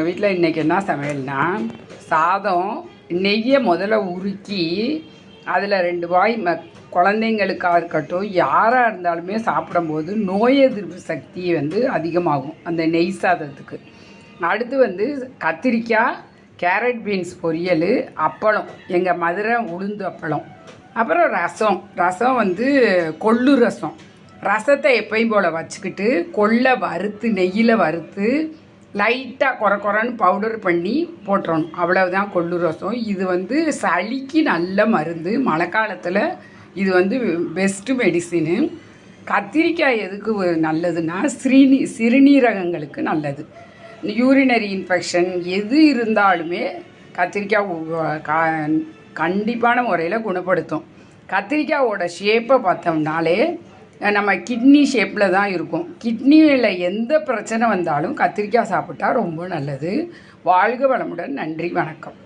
எங்கள் வீட்டில் இன்றைக்கி என்ன சமையல்னா, சாதம் நெய்யை முதல்ல உருக்கி அதில் 2 வாய் குழந்தைங்களுக்காக இருக்கட்டும், யாராக இருந்தாலுமே சாப்பிடும்போது நோய் எதிர்ப்பு சக்தி அதிகமாகும் அந்த நெய் சாதத்துக்கு. அடுத்து கத்திரிக்காய், கேரட் பீன்ஸ் பொரியல், அப்பளம், எங்கள் மதுரை உளுந்து அப்பளம், அப்புறம் ரசம் கொள்ளு ரசம். ரசத்தை எப்பயும் போல் வச்சுக்கிட்டு கொள்ளை வறுத்து நெய்யில் வறுத்து லைட்டாக குறன்னு பவுடர் பண்ணி போட்டுறணும். அவ்வளவுதான் கொள்ளு ரசம். இது சளிக்கு நல்ல மருந்து. மழை காலத்தில் இது பெஸ்ட்டு மெடிசினு. கத்திரிக்காய் எதுக்கு நல்லதுன்னா சிறுநீரகங்களுக்கு நல்லது. யூரினரி இன்ஃபெக்ஷன் எது இருந்தாலுமே கத்திரிக்காய் கண்டிப்பான முறையில் குணப்படுத்தும். கத்திரிக்காயோட ஷேப்பை பார்த்தோம்னாலே நம்ம கிட்னி ஷேப்பில் தான் இருக்கும். கிட்னியில் எந்த பிரச்சனை வந்தாலும் கத்திரிக்காய் சாப்பிட்டா ரொம்ப நல்லது. வாழ்க வளமுடன். நன்றி, வணக்கம்.